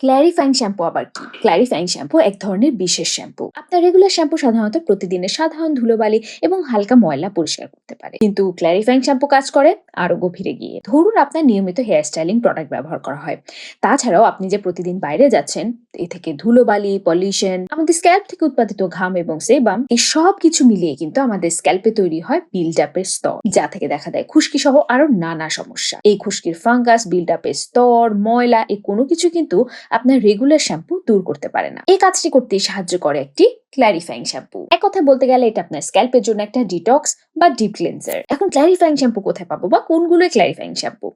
Clarifying shampoo আবার কি? Clarifying shampoo এক ধরনের বিশেষ শ্যাম্পু। আপনার রেগুলার শ্যাম্পু সাধারণত প্রতিদিনের সাধারণ ধুলোবালি এবং হালকা ময়লা পরিষ্কার করতে পারে, কিন্তু ক্ল্যারিফাইং শ্যাম্পু কাজ করে আরো গভীরে গিয়ে। ধরুন আপনার নিয়মিত হেয়ার স্টাইলিং প্রোডাক্ট ব্যবহার করা হয়, তাছাড়াও আপনি যে প্রতিদিন বাইরে যাচ্ছেন, এ থেকে ধুলোবালি, পলিউশন, আমাদের স্ক্যাল্প থেকে উৎপাদিত ঘাম এবং সেবাম, এই সব কিছু মিলিয়ে কিন্তু আমাদের স্ক্যাল্পে তৈরি হয় বিল্ড আপের স্তর, যা থেকে দেখা দেয় খুশকি সহ আরো নানা সমস্যা। এই খুশকির ফাঙ্গাস, বিল্ড আপের স্তর, ময়লা, এই কোনো কিছু কিন্তু আপনার রেগুলার শ্যাম্পু দূর করতে পারে না। এই কাজটি করতে সাহায্য করে একটি ক্ল্যারিফাইং শ্যাম্পু। এক কথায় বলতে গেলে এটা আপনার স্ক্যাল্পের জন্য একটা ডিটক্স বা ডিপ ক্লিনজার। এখন ক্ল্যারিফাইং শ্যাম্পু কোথায় পাবো বা কোনগুলোই ক্ল্যারিফাইং শ্যাম্পু?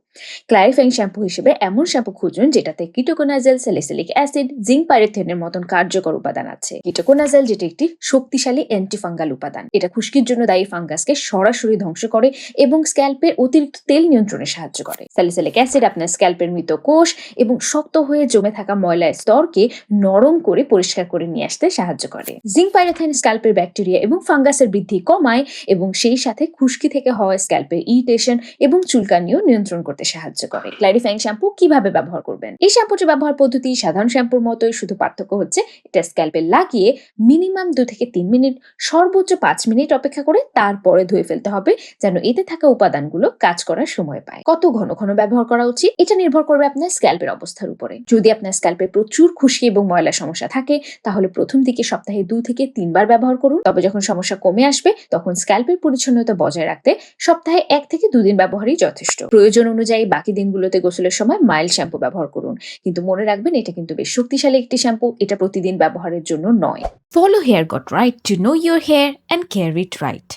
ক্ল্যারিফাইং শ্যাম্পু হিসেবে এমন শ্যাম্পু খুঁজুন যেটাতে কিটোকোনাজেল, স্যালিসিলিক অ্যাসিড, জিঙ্ক পাইরেথেনের মতন কার্যকর উপাদান আছে। কিটোকোনাজেল যেটা একটি শক্তিশালী অ্যান্টিফাঙ্গাল উপাদান, এটা খুশকির জন্য দায়ী ফাঙ্গাসকে সরাসরি ধ্বংস করে এবং স্ক্যাল্পের অতিরিক্ত তেল নিয়ন্ত্রণে সাহায্য করে। স্যালিসিলিক অ্যাসিড আপনার স্ক্যাল্পের মৃত কোষ এবং শক্ত হয়ে জমে থাকা ময়লার স্তরকে নরম করে পরিষ্কার করে নিয়ে আসতে সাহায্য করে। জিঙ্ক পাইরেথেন স্ক্যাল্পের ব্যাকটেরিয়া এবং ফাঙ্গাসের বৃদ্ধি কমায় এবং সেই সাথে খুশকি থেকে হওয়া স্ক্যাল্পের ইরিটেশন এবং চুলকানিও নিয়ন্ত্রণ করতে সাহায্য করে। ক্ল্যারিফাইং শ্যাম্পু কিভাবে ব্যবহার করবেন? এই শ্যাম্পুটি ব্যবহার পদ্ধতি সাধারণ শ্যাম্পুর মতোই, শুধু পার্থক্য হচ্ছে এটা স্ক্যাল্পে লাগিয়ে মিনিমাম 2 থেকে 3 মিনিট, সর্বোচ্চ 5 মিনিট অপেক্ষা করে তারপরে ধুয়ে ফেলতে হবে, যেন এতে থাকা উপাদানগুলো কাজ করার সময় পায়। কত ঘন ঘন ব্যবহার করা উচিত এটা নির্ভর করবে আপনার স্ক্যাল্পের অবস্থার উপরে। যদি আপনার স্ক্যাল্পে প্রচুর খুশকি এবং ময়লা সমস্যা থাকে, তাহলে প্রথম দিকে সপ্তাহে 2 থেকে 3 বার ব্যবহার করুন। তবে যখন সমস্যা কমে আসবে, তখন স্ক্যাল্পের পরিচ্ছন্নতা বজায় রাখতে সপ্তাহে 1 থেকে 2 দিন ব্যবহারই যথেষ্ট। প্রয়োজন অনুযায়ী বাকি দিনগুলোতে গোসলের সময় মাইল্ড শ্যাম্পু ব্যবহার করুন, কিন্তু মনে রাখবেন এটা কিন্তু বেশ শক্তিশালী একটি শ্যাম্পু, এটা প্রতিদিন ব্যবহারের জন্য নয়। Follow Hair Got Right to know your hair and care it right.